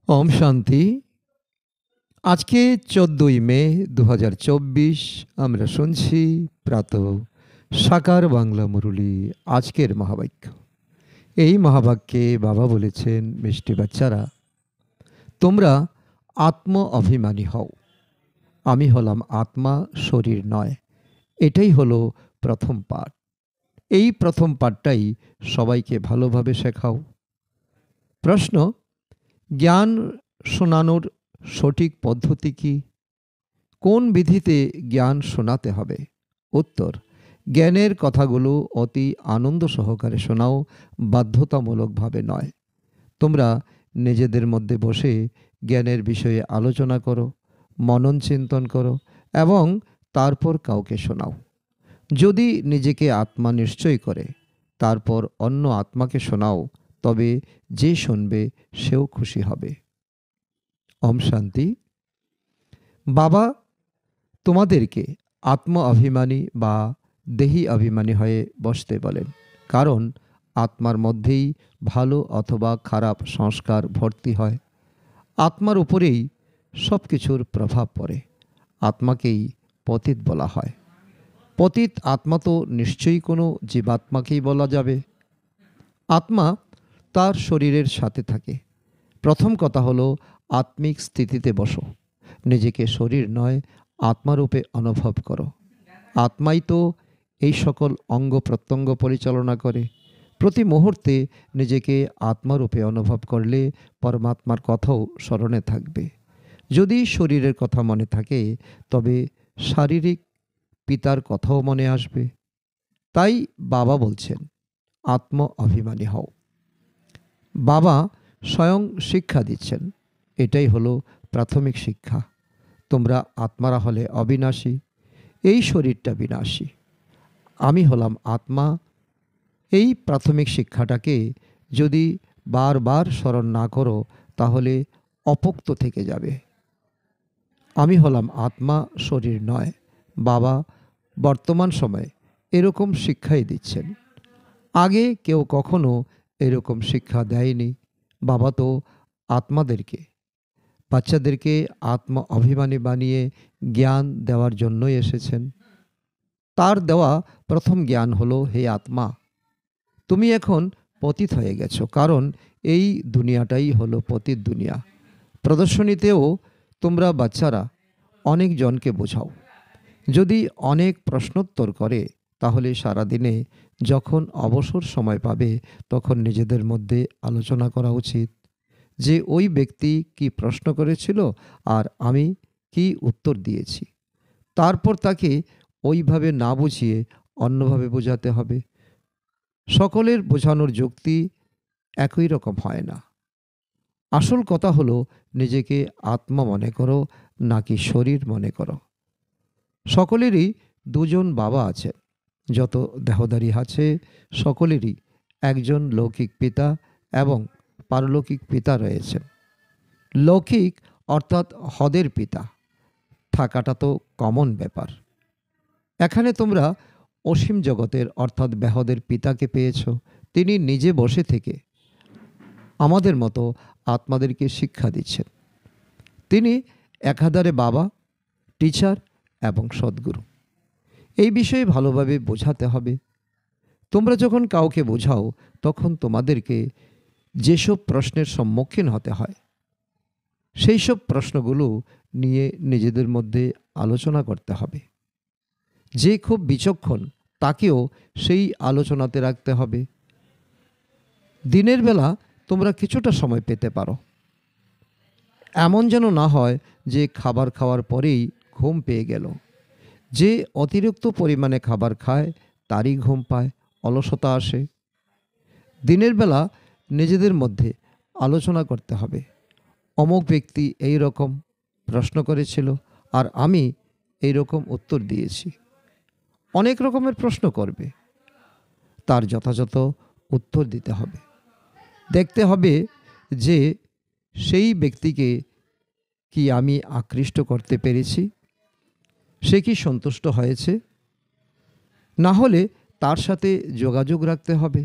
ওম শান্তি। আজকে 14ই মে 2024 আমরা শুনছি প্রাতঃ সাকার বাংলা মুরলী। আজকের মহাবাক্য, এই মহাবাক্যে বাবা বলেছেন, মিষ্টি বাচ্চারা, তোমরা আত্ম অভিমানী হও। আমি হলাম আত্মা, শরীর নয়। এটাই হলো প্রথম পাঠ। এই প্রথম পাঠটাই সবাইকে ভালোভাবে শেখাও। প্রশ্ন: জ্ঞান শোনানোর সঠিক পদ্ধতি কি? কোন বিধিতে জ্ঞান শোনাতে হবে? উত্তর: জ্ঞানের কথাগুলো অতি আনন্দ সহকারে শোনাও, বাধ্যতামূলকভাবে নয়। তোমরা নিজেদের মধ্যে বসে জ্ঞানের বিষয়ে আলোচনা করো, মনন চিন্তন করো এবং তারপর কাউকে শোনাও। যদি নিজেকে আত্মা নিশ্চয় করে তারপর অন্য আত্মাকে শোনাও, তবে যে শুনবে সেও খুশি হবে। ওম শান্তি। বাবা তোমাদেরকে আত্ম অভিমানী বা দেহি অভিমানী হয়ে বসতে বলেন, কারণ আত্মার মধ্যেই ভালো অথবা খারাপ সংস্কার ভর্তি হয়। আত্মার উপরেই সব কিছুর প্রভাব পড়ে। আত্মাকেই পতিত বলা হয়। পতিত আত্মা তো নিশ্চয়ই কোনো জীবাত্মাকেই বলা যাবে। আত্মা তার শরীরের সাথে থাকে। প্রথম কথা হলো, আত্মিক স্থিতিতে বসো। নিজেকে শরীর নয়, আত্মারূপে অনুভব করো। আত্মাই তো এই সকল অঙ্গ প্রত্যঙ্গ পরিচালনা করে। প্রতি মুহূর্তে নিজেকে আত্মারূপে অনুভব করলে পরমাত্মার কথাও স্মরণে থাকবে। যদি শরীরের কথা মনে থাকে, তবে শারীরিক পিতার কথাও মনে আসবে। তাই বাবা বলছেন, আত্ম অভিমানী হও। বাবা স্বয়ং শিক্ষা দিচ্ছেন। এটাই হলো প্রাথমিক শিক্ষা। তোমরা আত্মারা হলে অবিনাশী, এই শরীরটা বিনাশী। আমি হলাম আত্মা। এই প্রাথমিক শিক্ষাটাকে যদি বারবার স্মরণ না করো, তাহলে অপোক্ত থেকে যাবে। আমি হলাম আত্মা, শরীর নয়। বাবা বর্তমান সময়ে এরকম শিক্ষাই দিচ্ছেন। আগে কেউ কখনো এরকম শিক্ষা দেয়নি। বাবা তো আত্মাদেরকে, বাচ্চাদেরকে আত্ম অভিমানী বানিয়ে জ্ঞান দেওয়ার জন্যই এসেছেন। তার দেওয়া প্রথম জ্ঞান হলো, হে আত্মা, তুমি এখন পতিত হয়ে গেছো, কারণ এই দুনিয়াটাই হলো পতিত দুনিয়া। প্রদর্শনীতেও তোমরা বাচ্চারা অনেক জনকে বোঝাও। যদি অনেক প্রশ্নোত্তর করে, তাহলে সারাদিনে যখন অবসর সময় পাবে, তখন নিজেদের মধ্যে আলোচনা করা উচিত যে ওই ব্যক্তি কি প্রশ্ন করেছিল আর আমি কি উত্তর দিয়েছি। তারপর তাকে ওইভাবে না বুঝিয়ে অন্যভাবে বোঝাতে হবে। সকলের বোঝানোর যুক্তি একই রকম হয় না। আসল কথা হলো, নিজেকে আত্মা মনে করো, নাকি শরীর মনে করো। সকলেরই দুজন বাবা আছে। যত দেহধারী আছে, সকলেরই একজন লৌকিক পিতা এবং পারলৌকিক পিতা রয়েছেন। লৌকিক অর্থাৎ হদের পিতা থাকাটা তো কমন ব্যাপার। এখানে তোমরা অসীম জগতের অর্থাৎ বেহদের পিতাকে পেয়েছ। তিনি নিজে বসে থেকে আমাদের মতো আত্মাদেরকে শিক্ষা দিচ্ছেন। তিনি একাধারে বাবা, টিচার এবং সদ্গুরু। এই বিষয়ে ভালোভাবে বোঝাতে হবে। তোমরা যখন কাউকে বোঝাও, তখন তোমাদেরকে যেসব প্রশ্নের সম্মুখীন হতে হয়, সেই সব প্রশ্নগুলো নিয়ে নিজেদের মধ্যে আলোচনা করতে হবে। যে খুব বিচক্ষণ, তাকেও সেই আলোচনাতে রাখতে হবে। দিনের বেলা তোমরা কিছুটা সময় পেতে পারো। এমন যেন না হয় যে খাবার খাওয়ার পরেই ঘুম পেয়ে গেল। যে অতিরিক্ত পরিমাণে খাবার খায় তারই ঘুম পায়, অলসতা আসে। দিনের বেলা নিজেদের মধ্যে আলোচনা করতে হবে। অমুক ব্যক্তি এই রকম প্রশ্ন করেছিল আর আমি এই রকম উত্তর দিয়েছি। অনেক রকমের প্রশ্ন করবে, তার যথাযথ উত্তর দিতে হবে। দেখতে হবে যে সেই ব্যক্তিকে কি আমি আকৃষ্ট করতে পেরেছি, সে কি সন্তুষ্ট হয়েছে। না হলে তার সাথে যোগাযোগ রাখতে হবে।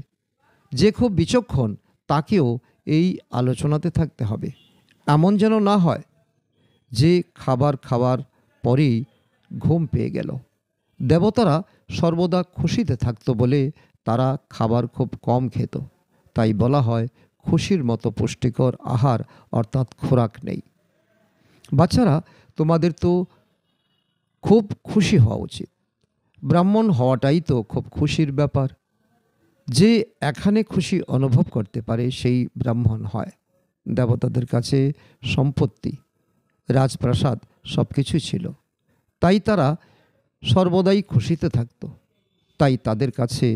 যে খুব বিচক্ষণ, তাকেও এই আলোচনাতে থাকতে হবে। এমন যেন না হয় যে খাবার খাওয়ার পরেই ঘুম পেয়ে গেল। দেবতারা সর্বদা খুশিতে থাকতো বলে তারা খাবার খুব কম খেত। তাই বলা হয় খুশির মতো পুষ্টিকর আহার অর্থাৎ খোরাক নেই। বাচ্চারা, তোমাদের তো খুব খুশি হওয়া উচিত। ব্রাহ্মণ হওয়াটাই তো খুব খুশির ব্যাপার। যে এখানে খুশি অনুভব করতে পারে সেই ব্রাহ্মণ হয়। দেবতাদের কাছে সম্পত্তি, রাজপ্রাসাদ সব কিছুই ছিল, তাই তারা সর্বদাই খুশিতে থাকত। তাই তাদের কাছে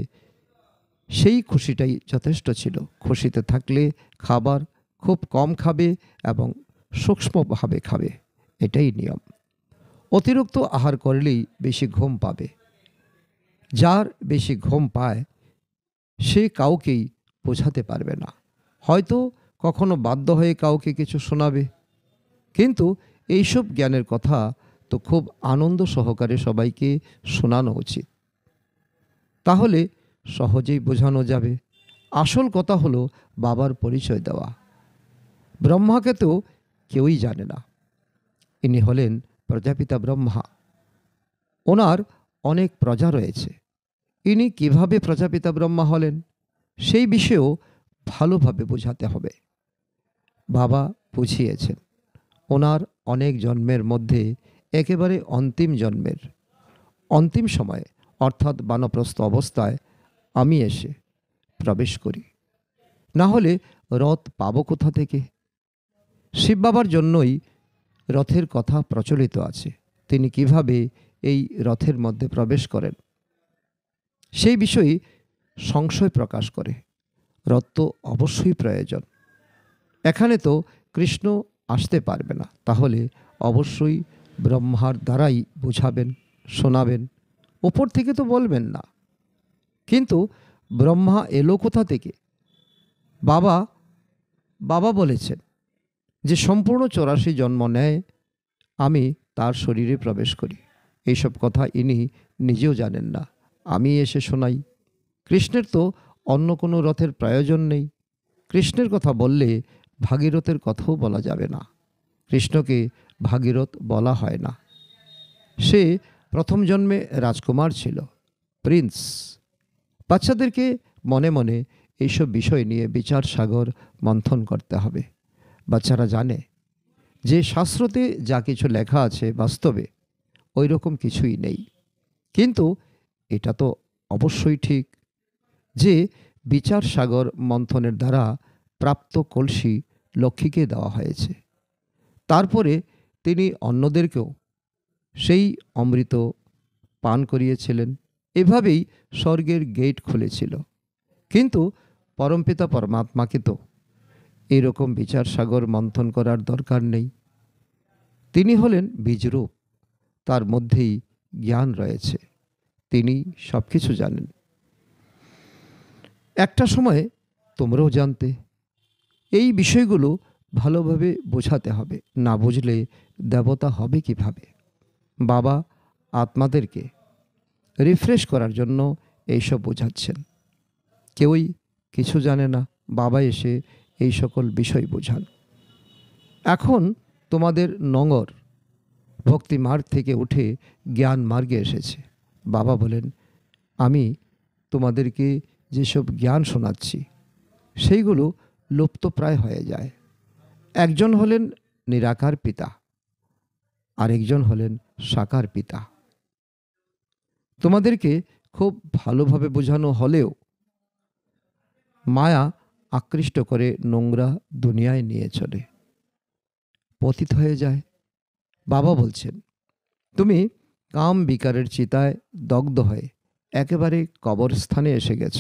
সেই খুশিটাই যথেষ্ট ছিল। খুশিতে থাকলে খাবার খুব কম খাবে এবং সূক্ষ্মভাবে খাবে, এটাই নিয়ম। অতিরিক্ত আহার করলেই বেশি ঘুম পাবে। যার বেশি ঘুম পায় সে কাউকেই বোঝাতে পারবে না। হয়তো কখনো বাধ্য হয়ে কাউকে কিছু শোনাবে, কিন্তু এইসব জ্ঞানের কথা তো খুব আনন্দ সহকারে সবাইকে শোনানো উচিত। তাহলে সহজেই বোঝানো যাবে। আসল কথা হলো বাবার পরিচয় দেওয়া। ব্রহ্মাকে তো কেউই জানে না। ইনি হলেন প্রজাপিতা ব্রহ্মা। ওনার অনেক প্রজা রয়েছে। ইনি কিভাবে প্রজাপিতা ব্রহ্মা হলেন সেই বিষয়েও ভালোভাবে বোঝাতে হবে। বাবা বুঝিয়েছেন, ওনার অনেক জন্মের মধ্যে একেবারে অন্তিম সময়ে অর্থাৎ বানপ্রস্থ অবস্থায় আমি এসে প্রবেশ করি। না হলে রথ পাবো কোথা থেকে? শিব বাবার জন্যই রথের কথা প্রচলিত আছে। তিনি কিভাবে এই রথের মধ্যে প্রবেশ করেন সেই বিষয়ে সংশয় প্রকাশ করে। রথ তো অবশ্যই প্রয়োজন। এখানে তো কৃষ্ণ আসতে পারবে না, তাহলে অবশ্যই ব্রহ্মার দ্বারাই বুঝাবেন, শোনাবেন। ওপর থেকে তো বলবেন না। কিন্তু ব্রহ্মা এলো কোথা থেকে? বাবা বলেছেন যে সম্পূর্ণ 84 জন্ম নেয় আমি তার শরীরে প্রবেশ করি। এইসব কথা ইনি নিজেও জানেন না, আমি এসে শোনাই। কৃষ্ণের তো অন্য কোনো রথের প্রয়োজন নেই। কৃষ্ণের কথা বললে ভাগীরথের কথাও বলা যাবে না। কৃষ্ণকে ভাগীরথ বলা হয় না। সে প্রথম জন্মে রাজকুমার ছিল, প্রিন্স। বাচ্চাদেরকে মনে মনে এইসব বিষয় নিয়ে বিচার সাগর মন্থন করতে হবে। বাচ্চারা জানে যে শাস্ত্রতে যা কিছু লেখা আছে বাস্তবে ওই রকম কিছুই নেই। কিন্তু এটা তো অবশ্যই ঠিক যে বিচার সাগর মন্থনের দ্বারা প্রাপ্ত কলসি লক্ষ্মীকে দেওয়া হয়েছে। তারপরে তিনি অন্যদেরকেও সেই অমৃত পান করিয়েছিলেন। এভাবেই স্বর্গের গেট খুলেছিল। কিন্তু পরমপিতা পরমাত্মাকে তো এরকম বিচার সাগর মন্থন করার দরকার নেই। তিনি হলেন বীজরূপ, তার মধ্যেই জ্ঞান রয়েছে, তিনি সব কিছু জানেন। একটা সময়ে তোমরাও জানতে। এই বিষয়গুলো ভালোভাবে বোঝাতে হবে, না বুঝলে দেবতা হবে কিভাবে? বাবা আত্মাদেরকে রিফ্রেশ করার জন্য এইসব বোঝাচ্ছেন। কেউই কিছু জানে না, বাবা এসে এই সকল বিষয় বোঝান। এখন তোমাদের নোঙর ভক্তি মার্গ থেকে উঠে জ্ঞান মার্গে এসেছে। বাবা বলেন, আমি তোমাদেরকে যেসব জ্ঞান শোনাচ্ছি সেইগুলো লুপ্তপ্রায় হয়ে যায়। একজন হলেন নিরাকার পিতা, আরেকজন হলেন সাকার পিতা। তোমাদেরকে খুব ভালোভাবে বোঝানো হলেও মায়া আকৃষ্ট করে নোংরা দুনিয়ায় নিয়ে চলে, পতিত হয়ে যায়। বাবা বলছেন, তুমি কাম বিকারের চিতায় দগ্ধ হয়ে একেবারে কবরস্থানে এসে গেছ।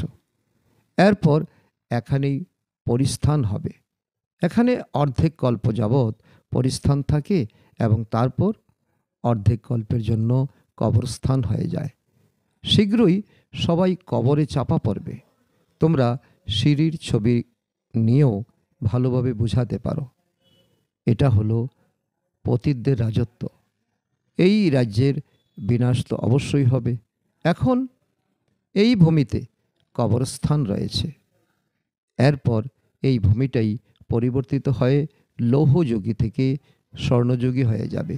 এরপর এখানেই পরিস্থান হবে। এখানে অর্ধেক কল্প যাবৎ পরিস্থান থাকে এবং তারপর অর্ধেক কল্পের জন্য কবরস্থান হয়ে যায়। শীঘ্রই সবাই কবরে চাপা পড়বে। তোমরা সিঁড়ির ছবি নিয়েও ভালোভাবে বুঝাতে পারো। এটা হলো পতিতদের রাজত্ব। এই রাজ্যের বিনাশ তো অবশ্যই হবে। এখন এই ভূমিতে কবরস্থান রয়েছে, এরপর এই ভূমিটাই পরিবর্তিত হয়ে লৌহযোগী থেকে স্বর্ণযোগী হয়ে যাবে।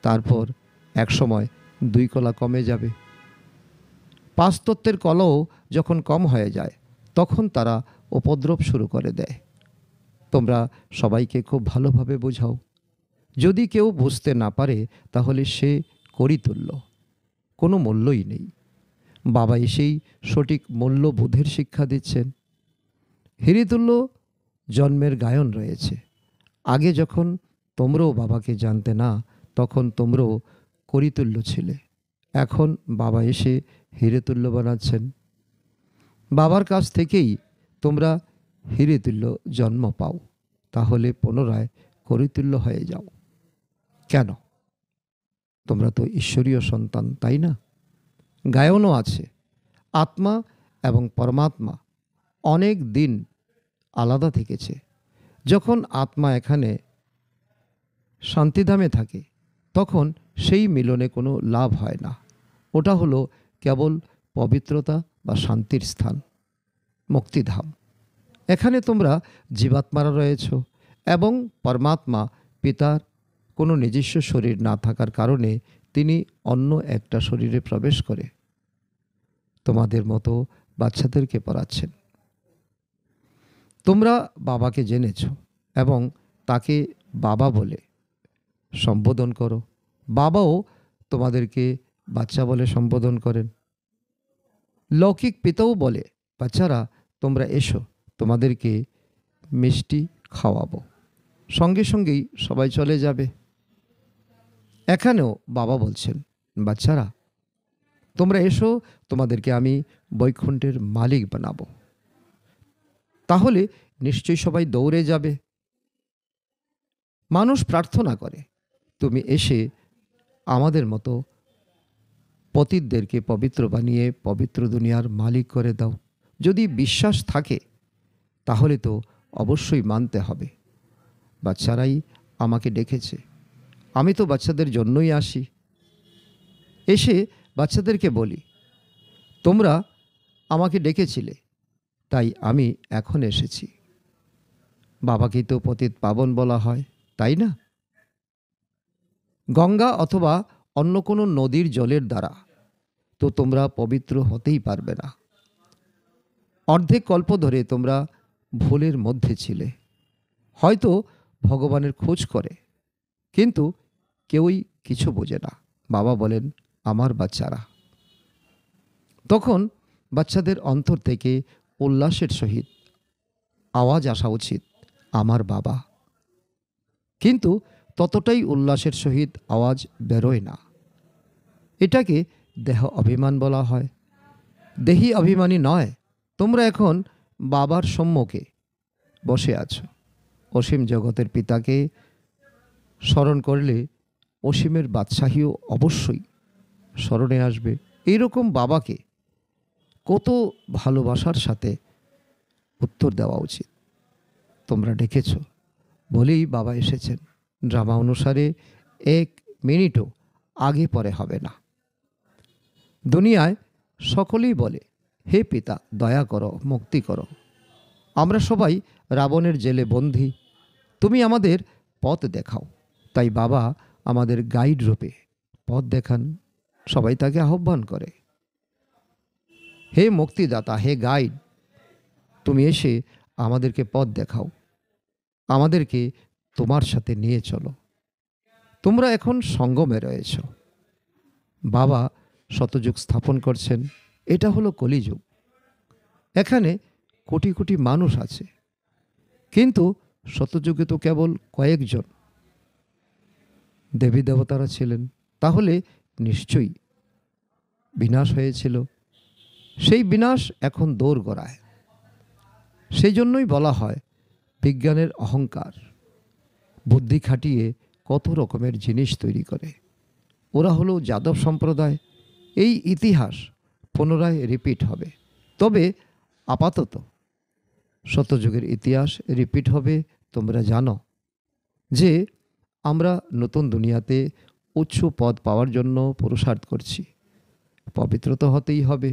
তারপর একসময় 2 কলা কমে যাবে। 5 তত্ত্বের কলাও যখন কম হয়ে যায় তখন তারা উপদ্রব শুরু করে দেয়। তোমরা সবাইকে খুব ভালোভাবে বোঝাও। যদি কেউ বুঝতে না পারে তাহলে সে করিতুল্য, কোনো মূল্যই নেই। বাবা এসেই সঠিক মূল্যবোধের শিক্ষা দিচ্ছেন। হীরেতুল্য জন্মের গায়ন রয়েছে। আগে যখন তোমরাও বাবাকে জানতে না তখন তোমরাও করিতুল্য ছিলে। এখন বাবা এসে হীরেতুল্য বানাচ্ছেন। বাবার কাছ থেকেই তোমরা হীরেতুল্য জন্ম পাও, তাহলে পুনরায় করিতুল্য হয়ে যাও কেন? তোমরা তো ঈশ্বরীয় সন্তান, তাই না? গায়নও আছে, আত্মা এবং পরমাত্মা অনেক দিন আলাদা থেকেছে। যখন আত্মা এখানে শান্তিধামে থাকে তখন সেই মিলনে কোনো লাভ হয় না। ওটা হলো কেবল পবিত্রতা বা শান্তির স্থান, মুক্তিধাম। এখানে তোমরা জীবাত্মারা রয়েছ এবং পরমাত্মা পিতার কোনো নিজস্ব শরীর না থাকার কারণে তিনি অন্য একটা শরীরে প্রবেশ করে তোমাদের মতো বাচ্চাদেরকে পড়াচ্ছেন। তোমরা বাবাকে জেনেছ এবং তাকে বাবা বলে সম্বোধন করো। বাবাও তোমাদেরকে বাচ্চা বলে সম্বোধন করেন। লৌকিক পিতাও বলে, বাচ্চারা তোমরা এসো, তোমাদেরকে মিষ্টি খাওয়াবো। সঙ্গে সঙ্গেই সবাই চলে যাবে। এখানেও বাবা বলছেন, বাচ্চারা তোমরা এসো, তোমাদেরকে আমি বৈকুণ্ঠের মালিক বানাবো। তাহলে নিশ্চয়ই সবাই দৌড়ে যাবে। মানুষ প্রার্থনা করে, তুমি এসে আমাদের মতো পতিতদেরকে পবিত্র বানিয়ে পবিত্র দুনিয়ার মালিক করে দাও। যদি বিশ্বাস থাকে তাহলে তো অবশ্যই মানতে হবে। বাচ্চারাই আমাকে ডেকেছে, আমি তো বাচ্চাদের জন্যই আসি। এসে বাচ্চাদেরকে বলি, তোমরা আমাকে ডেকেছিলে তাই আমি এখন এসেছি। বাবাকেই তো পতিত পাবন বলা হয়, তাই না? গঙ্গা অথবা অন্য কোনো নদীর জলের দ্বারা তো তোমরা পবিত্র হতেই পারবে না। অর্ধেক কল্প ধরে তোমরা ভুলের মধ্যে ছিলে। হয়তো ভগবানের খোঁজ করে, কিন্তু কেউই কিছু বোঝে না। বাবা বলেন, আমার বাচ্চারা। তখন বাচ্চাদের অন্তর থেকে উল্লাসের সহিত আওয়াজ আসা উচিত, আমার বাবা। কিন্তু ততটাই উল্লাসের সহিত আওয়াজ বেরোয় না। এটাকে দেহ অভিমান বলা হয়। দেহি অভিমানী নয়। তোমরা এখন বাবার সম্মুখে বসে আছো। অসীম জগতের পিতাকে স্মরণ করলে অসীমের বাদশাহীও অবশ্যই স্মরণে আসবে। এইরকম বাবাকে কত ভালোবাসার সাথে উত্তর দেওয়া উচিত। তোমরা ডেকেছ বলেই বাবা এসেছেন। ড্রামা অনুসারে 1 মিনিটও আগে পরে হবে না। দুনিয়ায় সকলেই বলে, হে পিতা দয়া করো, মুক্তি করো। আমরা সবাই রাবণের জেলে বন্দী, তুমি আমাদের পথ দেখাও। তাই বাবা আমাদের গাইড রূপে পথ দেখান। সবাই তাকে আহ্বান করে, হে মুক্তিদাতা, হে গাইড, তুমি এসে আমাদেরকে পথ দেখাও, আমাদেরকে তোমার সাথে নিয়ে চলো। তোমরা এখন সঙ্গমে রয়েছ। বাবা শতযুগ স্থাপন করছেন। এটা হলো কলিযুগ। এখানে কোটি কোটি মানুষ আছে, কিন্তু শতযুগে তো কেবল কয়েকজন দেবী দেবতারা ছিলেন। তাহলে নিশ্চয়ই বিনাশ হয়েছিল। সেই বিনাশ এখন দোরগোড়ায়। সেই জন্যই বলা হয় বিজ্ঞানের অহংকার। বুদ্ধি খাটিয়ে কত রকমের জিনিস তৈরি করে। ওরা হলো যাদব সম্প্রদায়। এই ইতিহাস পুনরায় রিপিট হবে। তবে আপাতত শতযুগের ইতিহাস রিপিট হবে। তোমরা জানো যে আমরা নতুন দুনিয়াতে উচ্চ পদ পাওয়ার জন্য পুরুষার্থ করছি। পবিত্র তো হতেই হবে।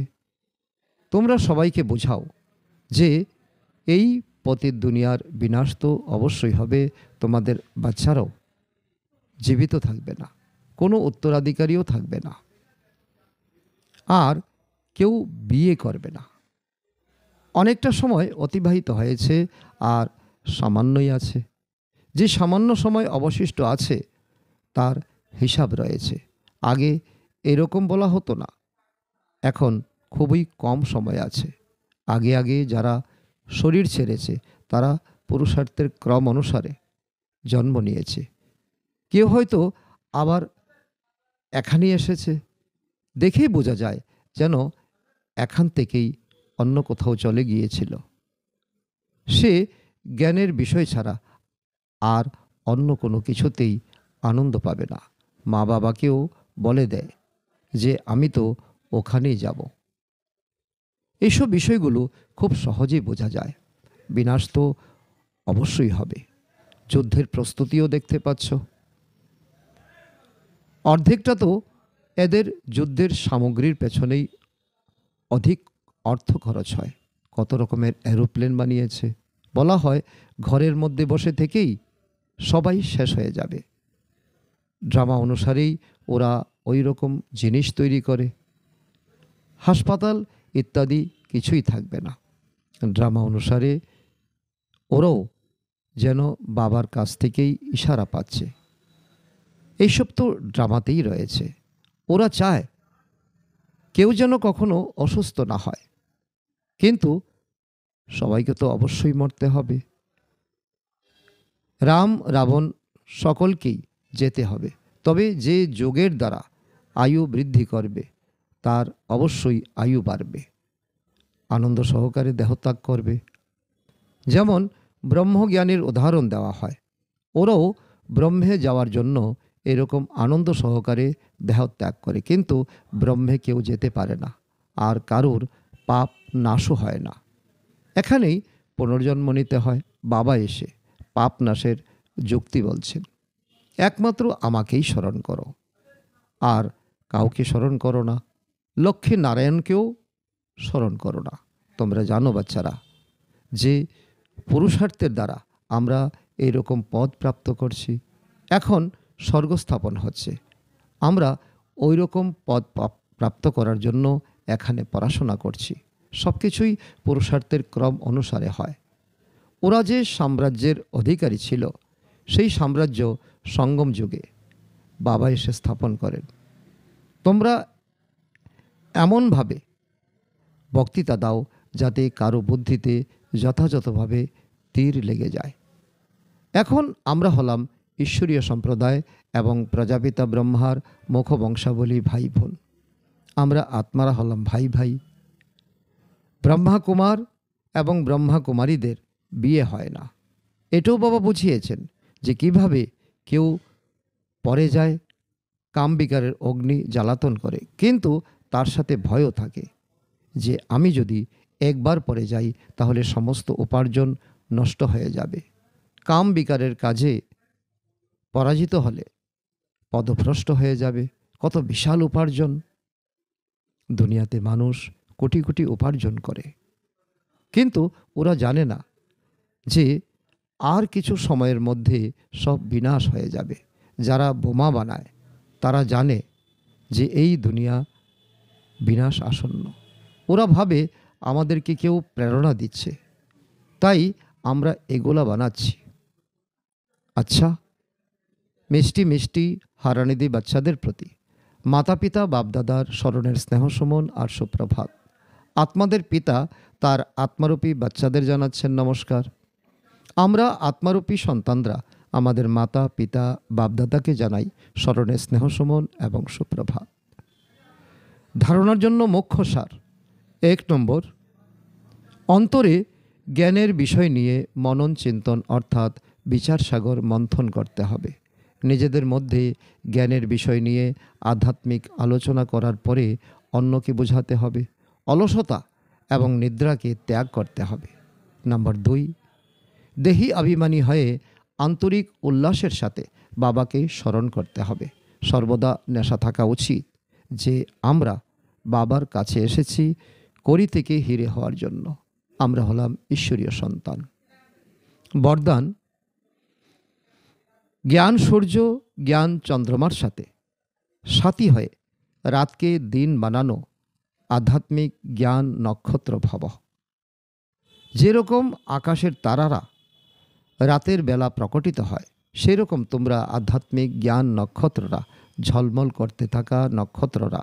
তোমরা সবাইকে বোঝাও যে এই পতিত দুনিয়ার বিনাশ তো অবশ্যই হবে, তোমাদের বাচ্চারাও জীবিত থাকবে না, কোনো উত্তরাধিকারীও থাকবে না, আর কেউ বিয়ে করবে না। অনেকটা সময় অতিবাহিত হয়েছে, আর সামান্যই আছে। যে সামান্য সময় অবশিষ্ট আছে তার হিসাব রয়েছে। আগে এরকম বলা হতো না, এখন খুবই কম সময় আছে। আগে আগে যারা শরীর ছেড়েছে তারা পুরুষার্থের ক্রম অনুসারে জন্ম নিয়েছে। কেউ হয়তো আবার এখানেই এসেছে, দেখেই বোঝা যায় যেন এখান থেকেই অন্য কোথাও চলে গিয়েছিল। সে জ্ঞানের বিষয় ছাড়া আর অন্য কোনো কিছুতেই আনন্দ পাবে না। মা বাবাকেও বলে দেয় যে আমি তো ওখানেই যাব। এইসব বিষয়গুলো খুব সহজেই বোঝা যায়। বিনাশ তো অবশ্যই হবে। যুদ্ধের প্রস্তুতিও দেখতে পাচ্ছ। অর্ধেকটা তো এদের যুদ্ধের সামগ্রীর পেছনেই অধিক অর্থ খরচ হয়। কত রকমের এরোপ্লেন বানিয়েছে। বলা হয় ঘরের মধ্যে বসে থেকেই সবাই শেষ হয়ে যাবে। ড্রামা অনুসারেই ওরা ওই রকম জিনিস তৈরি করে। হাসপাতাল ইত্যাদি কিছুই থাকবে না। ড্রামা অনুসারে ওরাও যেন বাবার কাছ থেকেই ইশারা পাচ্ছে। এইসব তো ড্রামাতেই রয়েছে। ওরা চায় কেউ যেন কখনো অসুস্থ না হয়, কিন্তু সবাইকে তো অবশ্যই মরতে হবে। রাম রাবণ সকলকেই যেতে হবে, তবে যে যোগের দ্বারা আয়ু বৃদ্ধি করবে তার অবশ্যই আয়ু বাড়বে, আনন্দ সহকারে দেহত্যাগ করবে। যেমন ব্রহ্মজ্ঞানীর উদাহরণ দেওয়া হয়। ওরাও ব্রহ্মে যাওয়ার জন্য এরকম আনন্দ সহকারে দেহত্যাগ করে, কিন্তু ব্রহ্মে কেউ যেতে পারে না, আর কারোর পাপ নাশও হয় না। এখানেই পুনর্জন্ম নিতে হয়। বাবা এসে পাপ নাশের যুক্তি বলছেন, একমাত্র আমাকেই স্মরণ করো, আর কাউকে স্মরণ করো না। লক্ষ্মী নারায়ণকেও স্মরণ করো না। তোমরা জানো বাচ্চারা যে পুরুষার্থের দ্বারা আমরা এইরকম পদ প্রাপ্ত করছি। এখন স্বর্গস্থাপন হচ্ছে। আমরা ওই রকম পদ প্রাপ্ত করার জন্য এখানে পড়াশোনা করছি। সব কিছুই পুরুষার্থের ক্রম অনুসারে হয়। ওরা যে সাম্রাজ্যের অধিকারী ছিল, সেই সাম্রাজ্য সঙ্গম যুগে বাবা এসে স্থাপন করেন। তোমরা এমনভাবে বক্তৃতা দাও যাতে কারো বুদ্ধিতে যথাযথভাবে তীর লেগে যায়। এখন আমরা হলাম ঈশ্বরীয় সম্প্রদায় এবং প্রজাপিতা ব্রহ্মার মুখবংশাবলী ভাই বোন। আমরা আত্মারা হলাম ভাই ভাই। ব্রহ্মা কুমার এবং ব্রহ্মা কুমারীদের বিয়ে হয় না। এটাও বাবা বুঝিয়েছেন যে কিভাবে কেউ পরে যায়, কামবিকারের অগ্নি জ্বালাতন করে, কিন্তু তার সাথে ভয়ও থাকে যে আমি যদি একবার পরে যাই তাহলে সমস্ত উপার্জন নষ্ট হয়ে যাবে। কাম বিকারের কাজে পরাজিত হলে পদভ্রষ্ট হয়ে যাবে। কত বিশাল উপার্জন! দুনিয়াতে মানুষ কোটি কোটি উপার্জন করে, কিন্তু ওরা জানে না যে আর কিছু সময়ের মধ্যে সব বিনাশ হয়ে যাবে। যারা বোমা বানায় তারা জানে যে এই দুনিয়া বিনাশ আসন্ন। ওরা ভাবে আমাদেরকে কেউ প্রেরণা দিচ্ছে, তাই আমরা এগুলা বানাচ্ছি। আচ্ছা, মিষ্টি মিষ্টি হারানিদি বাচ্চাদের প্রতি মাতা পিতা বাপদাদার স্মরণের স্নেহ সুমন আর সুপ্রভাত। আত্মাদের পিতা তার আত্মারূপী বাচ্চাদের জানাচ্ছেন নমস্কার। আমরা আত্মারূপী সন্তানরা আমাদের মাতা পিতা বাপদাদাকে জানাই স্মরণের স্নেহ সুমন এবং সুপ্রভাত। ধারণার জন্য মুখ্য সার। 1 নম্বর, অন্তরে জ্ঞানের বিষয় নিয়ে মনন চিন্তন অর্থাৎ বিচার সাগর মন্থন করতে হবে। নিজেদের মধ্যে জ্ঞানের বিষয় নিয়ে আধ্যাত্মিক আলোচনা করার পরে অন্যকে বোঝাতে হবে। অলসতা এবং নিদ্রাকে ত্যাগ করতে হবে। নাম্বার 2, দেহি অভিমানী হয়ে আন্তরিক উল্লাসের সাথে বাবাকে স্মরণ করতে হবে। সর্বদা নেশা থাকা উচিত যে আমরা বাবার কাছে এসেছি করি থেকে হিরে হওয়ার জন্য। আমরা হলাম ঈশ্বরীয় সন্তান। বরদান: জ্ঞান সূর্য জ্ঞান চন্দ্রমার সাথে সাথী হয়ে রাতকে দিন বানানো আধ্যাত্মিক জ্ঞান নক্ষত্র ভব। যেরকম আকাশের তারারা রাতের বেলা প্রকটিত হয়, সেরকম তোমরা আধ্যাত্মিক জ্ঞান নক্ষত্ররা, ঝলমল করতে থাকা নক্ষত্ররা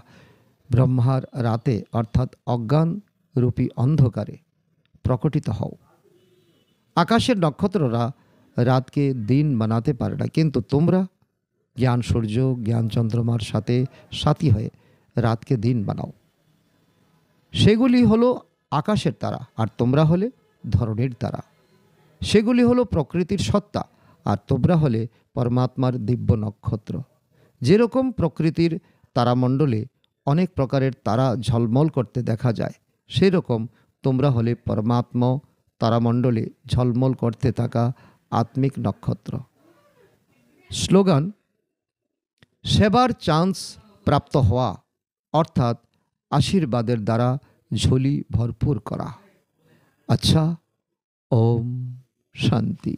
ব্রহ্মার রাতে অর্থাৎ অজ্ঞান রূপী অন্ধকারে প্রকটিত হও। আকাশের নক্ষত্ররা রাতকে দিন বানাতে পারে না, কিন্তু তোমরা জ্ঞান সূর্য জ্ঞান চন্দ্রমার সাথে সাথী হয়ে রাতকে দিন বানাও। সেগুলি হলো আকাশের তারা, আর তোমরা হলে ধরণীর তারা। সেগুলি হলো প্রকৃতির সত্তা, আর তোমরা হলে পরমাত্মার দিব্য নক্ষত্র। যেরকম প্রকৃতির তারামণ্ডলে অনেক প্রকারের তারা ঝলমল করতে দেখা যায়, সেরকম তোমরা হলে পরমাত্মা তারামণ্ডলে ঝলমল করতে থাকা আত্মিক নক্ষত্র। স্লোগান: সেবার চান্স প্রাপ্ত হওয়া অর্থাৎ আশীর্বাদের দ্বারা ঝুলি ভরপুর করা। আচ্ছা, ওম শান্তি।